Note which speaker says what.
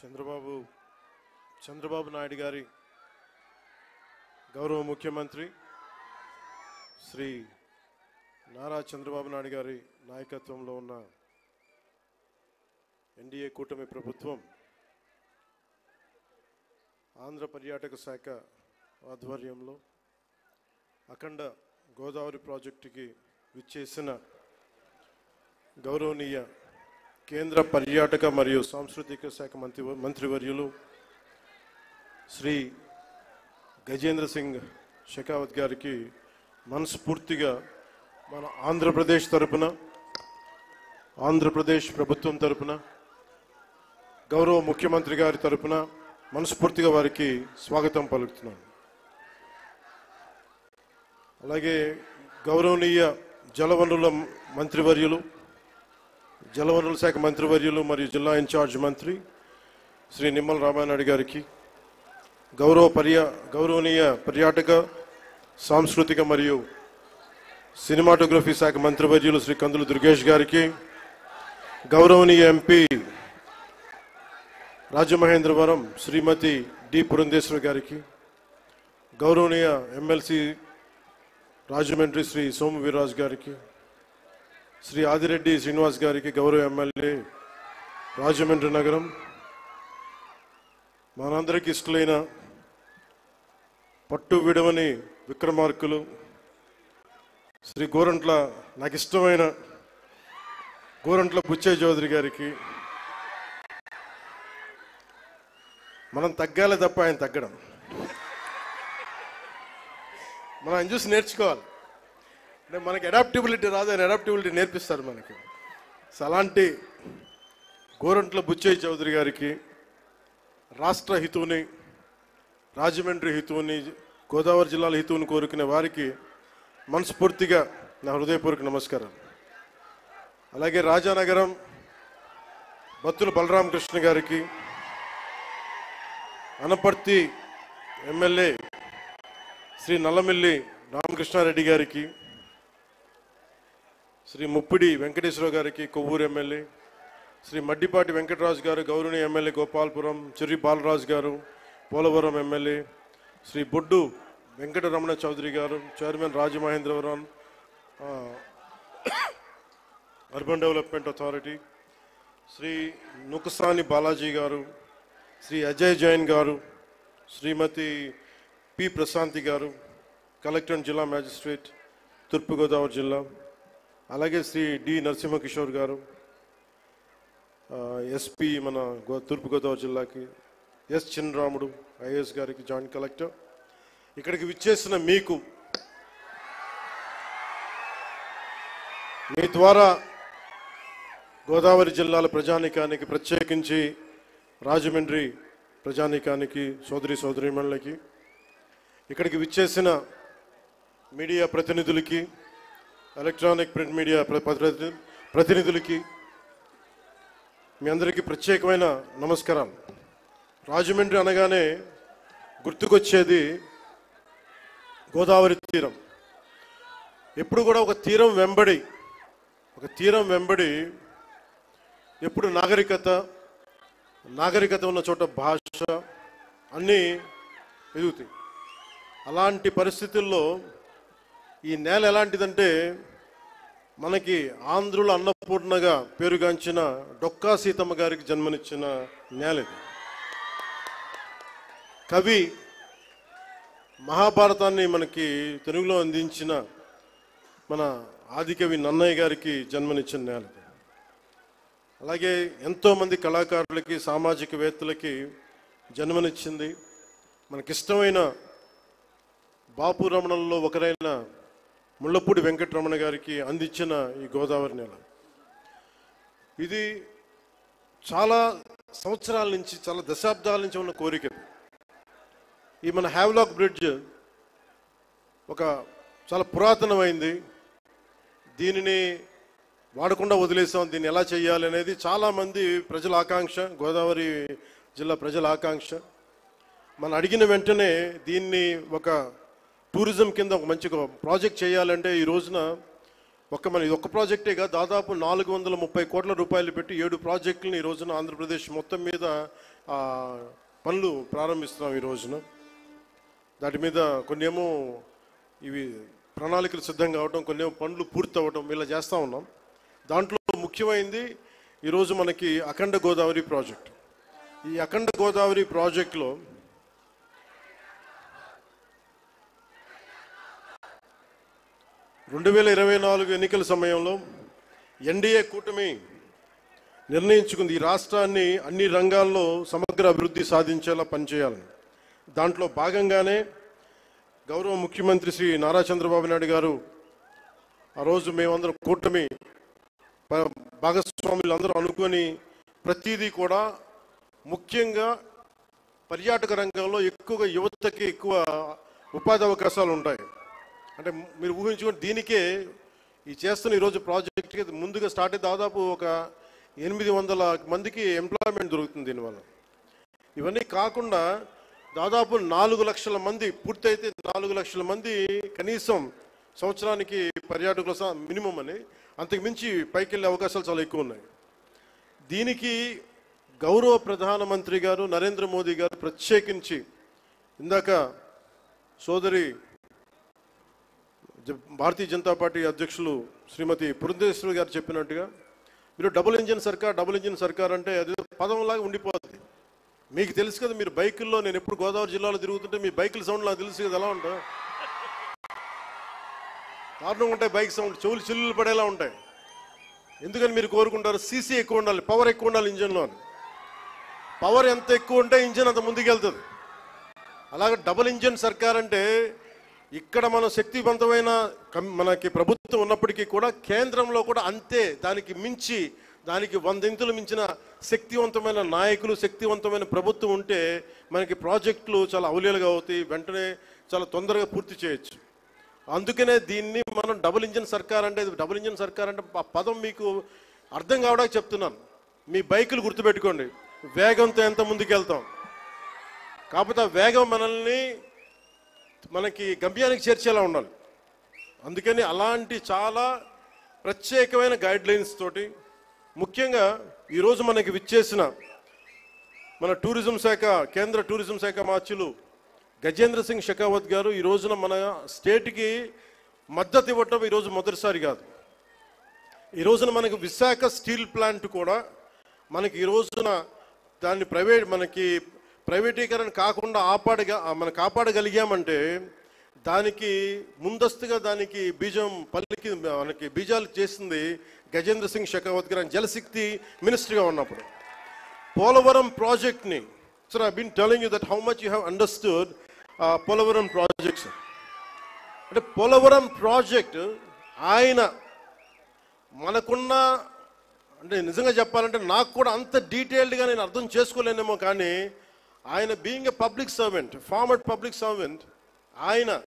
Speaker 1: చంద్రబాబు నాయుడు గారి గౌరవ ముఖ్యమంత్రి శ్రీ నారా చంద్రబాబు నాయుడు గారి నాయకత్వంలో ఉన్న ఎన్డీఏ కూటమి ప్రభుత్వం ఆంధ్ర పర్యాటక శాఖ ఆధ్వర్యంలో అఖండ గోదావరి ప్రాజెక్టుకి విచ్చేసిన గౌరవనీయ కేంద్ర పర్యాటక మరియు సాంస్కృతిక శాఖ మంత్రివర్యులు శ్రీ గజేంద్ర సింగ్ షెకావత్ గారికి మనస్ఫూర్తిగా మన ఆంధ్రప్రదేశ్ తరపున, ఆంధ్రప్రదేశ్ ప్రభుత్వం తరపున, గౌరవ ముఖ్యమంత్రి గారి తరపున మనస్ఫూర్తిగా వారికి స్వాగతం పలుకుతున్నాను. అలాగే గౌరవనీయ జలవనరుల మంత్రివర్యులు, జలవనరుల శాఖ మంత్రివర్యులు మరియు జిల్లా ఇన్ఛార్జ్ మంత్రి శ్రీ నిమ్మల రామానాయుడు గారికి, గౌరవనీయ పర్యాటక సాంస్కృతిక మరియు సినిమాటోగ్రఫీ శాఖ మంత్రివర్యులు శ్రీ కందులు దుర్గేష్ గారికి, గౌరవనీయ ఎంపీ రాజమహేంద్రవరం శ్రీమతి డి పురంధేశ్వరి గారికి, గౌరవనీయ ఎమ్మెల్సీ రాజమండ్రి శ్రీ సోము వీర్రాజు గారికి, శ్రీ ఆదిరెడ్డి శ్రీనివాస్ గారికి, గౌరవ ఎమ్మెల్యే రాజమండ్రి నగరం, మనందరికీ ఇష్టలైన పట్టు విడవని విక్రమార్కులు శ్రీ గోరంట్ల, నాకు ఇష్టమైన గోరంట్ల బుచ్చయ్య చౌదరి గారికి, మనం తగ్గాలి తప్ప ఆయన తగ్గడం, మనం ఆయన చూసి నేర్చుకోవాలి. అంటే మనకి అడాప్టబిలిటీ రాదు, ఆయన అడాప్టబిలిటీ నేర్పిస్తారు మనకి. సో అలాంటి గోరంట్ల బుచ్చయ్య చౌదరి గారికి, రాష్ట్ర హితువుని, రాజమండ్రి హితువుని, గోదావరి జిల్లాల హితువుని కోరుకునే వారికి మనస్ఫూర్తిగా నా హృదయపూర్వక నమస్కారం. అలాగే రాజానగరం బత్తుల బలరామకృష్ణ గారికి, అనపర్తి ఎమ్మెల్యే శ్రీ నల్లమిల్లి రామకృష్ణారెడ్డి గారికి, శ్రీ ముప్పిడి వెంకటేశ్వరరావు గారికి, కొవ్వూరు ఎమ్మెల్యే శ్రీ మడ్డిపాటి వెంకటరాజు గారు, గౌరవనీయ ఎమ్మెల్యే గోపాలపురం చెర్రి బాలరాజు గారు, పోలవరం ఎమ్మెల్యే శ్రీ బొడ్డు వెంకటరమణ చౌదరి గారు, chairman Rajamahendravaram urban development authority, Sri Nukasani Balaji గారు, శ్రీ అజయ్ జైన్ గారు, శ్రీమతి పి ప్రశాంతి గారు, కలెక్టర్ జిల్లా మ్యాజిస్ట్రేట్ తూర్పుగోదావరి జిల్లా, అలాగే శ్రీ డి నరసింహకిషోర్ గారు, ఎస్పీ మన తూర్పుగోదావరి జిల్లాకి, ఎస్ చిన్నరాముడు ఐఏఎస్ గారికి, జాయింట్ కలెక్టర్, ఇక్కడికి విచ్చేసిన మీకు, మీ ద్వారా గోదావరి జిల్లాల ప్రజానీకానికి, ప్రత్యేకించి రాజమండ్రి ప్రజానీకానికి, సోదరీమణులకి, ఇక్కడికి విచ్చేసిన మీడియా ప్రతినిధులకి, ఎలక్ట్రానిక్ ప్రింట్ మీడియా ప్రతినిధులకి మీ అందరికీ ప్రత్యేకమైన నమస్కారాలు. రాజమండ్రి అనగానే గుర్తుకొచ్చేది గోదావరి తీరం. ఎప్పుడు కూడా ఒక తీరం వెంబడి ఎప్పుడు నాగరికత ఉన్న చోట భాష అన్నీ ఎదుగుతాయి. అలాంటి పరిస్థితుల్లో ఈ నేల ఎలాంటిదంటే, మనకి ఆంధ్రుల అన్నపూర్ణగా పేరుగాంచిన డొక్కా సీతమ్మ గారికి జన్మనిచ్చిన నేల ఇది. కవి మహాభారతాన్ని మనకి తెలుగులో అందించిన మన ఆదికవి నన్నయ్య గారికి జన్మనిచ్చిన నేల ఇది. అలాగే ఎంతోమంది కళాకారులకి, సామాజికవేత్తలకి జన్మనిచ్చింది. మనకిష్టమైన బాపు రమణల్లో ఒకరైన ముళ్ళపూడి వెంకటరమణ గారికి అందించిన ఈ గోదావరి నేల ఇది చాలా సంవత్సరాల నుంచి, చాలా దశాబ్దాల నుంచి ఉన్న కోరిక. ఈ మన హ్యావ్లాక్ బ్రిడ్జ్ ఒక చాలా పురాతనమైంది. దీనిని వాడకుండా వదిలేసాం, దీన్ని ఎలా చేయాలి అనేది చాలామంది ప్రజల ఆకాంక్ష, గోదావరి జిల్లా ప్రజల ఆకాంక్ష. మనం అడిగిన వెంటనే దీన్ని ఒక టూరిజం కింద ఒక మంచి ప్రాజెక్ట్ చేయాలంటే ఈ రోజున ఇది ఒక్క ప్రాజెక్టే కాదు, దాదాపు 430 కోట్ల రూపాయలు పెట్టి 7 ప్రాజెక్టులను ఈ రోజున ఆంధ్రప్రదేశ్ మొత్తం మీద పనులు ప్రారంభిస్తున్నాం ఈ రోజున. దాటి మీద కొన్ని ఏమో ఇవి ప్రణాళికలు సిద్ధం కావటం, కొన్ని ఏమో పనులు పూర్తి అవ్వటం, ఇలా చేస్తూ ఉన్నాం. దాంట్లో ముఖ్యమైనది ఈరోజు మనకి అఖండ గోదావరి ప్రాజెక్ట్. ఈ అఖండ గోదావరి ప్రాజెక్టులో 2024 ఎన్నికల సమయంలో ఎన్డీఏ కూటమి నిర్ణయించుకుంది ఈ రాష్ట్రాన్ని అన్ని రంగాల్లో సమగ్ర అభివృద్ధి సాధించేలా పనిచేయాలని. దాంట్లో భాగంగానే గౌరవ ముఖ్యమంత్రి శ్రీ నారా చంద్రబాబు నాయుడు గారు ఆ రోజు మేమందరం కూటమి భాగస్వాములు అందరూ అనుకొని ప్రతిదీ కూడా ముఖ్యంగా పర్యాటక రంగంలో ఎక్కువగా యువతకి ఎక్కువ ఉపాధి అవకాశాలు ఉంటాయి. అంటే మీరు ఊహించుకొని దీనికే ఈ చేస్తున్న ఈరోజు ప్రాజెక్ట్కి ముందుగా స్టార్ట్ అయితే దాదాపు ఒక 800 మందికి ఎంప్లాయ్మెంట్ దొరుకుతుంది దీనివల్ల. ఇవన్నీ కాకుండా దాదాపు 4 లక్షల మంది పూర్తయితే 4 లక్షల మంది కనీసం సంవత్సరానికి పర్యాటకుల మినిమం అని, అంతకు మించి పైకి వెళ్ళే అవకాశాలు చాలా ఎక్కువ ఉన్నాయి. దీనికి గౌరవ ప్రధానమంత్రి గారు నరేంద్ర మోదీ గారు ప్రత్యేకించి ఇందాక సోదరి భారతీయ జనతా పార్టీ అధ్యక్షులు శ్రీమతి పురంధేశ్వరి గారు చెప్పినట్టుగా మీరు డబుల్ ఇంజిన్ సర్కార్ అంటే అది పదంలాగా ఉండిపోతుంది. మీకు తెలుసు కదా, మీరు బైకుల్లో, నేను ఎప్పుడు గోదావరి జిల్లాలో తిరుగుతుంటే మీ బైకుల సౌండ్ నాకు తెలుసు కదా ఎలా ఉంటాయి, దారుణంగా ఉంటాయి బైక్ సౌండ్, చెవులు చిల్లులు పడేలా ఉంటాయి. ఎందుకని మీరు కోరుకుంటారు సీసీ ఎక్కువ ఉండాలి, పవర్ ఎక్కువ ఉండాలి ఇంజన్లో అని. పవర్ ఎంత ఎక్కువ ఉంటే ఇంజన్ అంత ముందుకెళ్తుంది. అలాగే డబుల్ ఇంజిన్ సర్కార్ అంటే ఇక్కడ మన శక్తివంతమైన మనకి ప్రభుత్వం ఉన్నప్పటికీ కూడా కేంద్రంలో కూడా అంతే, దానికి మించి, దానికి 100 ఇంతులు మించిన శక్తివంతమైన నాయకులు, శక్తివంతమైన ప్రభుత్వం ఉంటే మనకి ప్రాజెక్టులు చాలా అవలీలుగా అవుతాయి, వెంటనే చాలా తొందరగా పూర్తి చేయొచ్చు. అందుకనే దీన్ని మనం డబుల్ ఇంజిన్ సర్కార్ అంటే ఆ పదం మీకు అర్థం కావడానికి చెప్తున్నాను. మీ బైకులు గుర్తుపెట్టుకోండి, వేగంతో ఎంత ముందుకెళ్తాం, కాకపోతే ఆ వేగం మనకి గమ్యానికి చేర్చేలా ఉండాలి. అందుకని అలాంటి చాలా ప్రత్యేకమైన గైడ్లైన్స్ తోటి ముఖ్యంగా ఈరోజు మనకి విచ్చేసిన మన టూరిజం శాఖ, కేంద్ర టూరిజం శాఖ మార్చులు గజేంద్ర సింగ్ షెకావత్ గారు ఈ రోజున మన స్టేట్కి మద్దతు ఇవ్వటం ఈరోజు మొదటిసారి కాదు. ఈ రోజున మనకి విశాఖ స్టీల్ ప్లాంట్ కూడా మనకి ఈ రోజున దాన్ని ప్రైవేటీకరణ కాకుండా కాపాడగలిగామంటే దానికి ముందస్తుగా దానికి మనకి బీజాలు చేసింది గజేంద్ర సింగ్ షెకావత్ గారు జలశక్తి మినిస్టర్గా ఉన్నప్పుడు. పోలవరం ప్రాజెక్ట్ని, sir I been telling you that how much you have understood Polavaram projects. అంటే పోలవరం ప్రాజెక్ట్ ఆయన మనకున్న, అంటే నిజంగా చెప్పాలంటే నాకు కూడా అంత డీటెయిల్డ్గా నేను అర్థం చేసుకోలేనేమో, కానీ ఆయన being a public servant, former public servant, ఆయన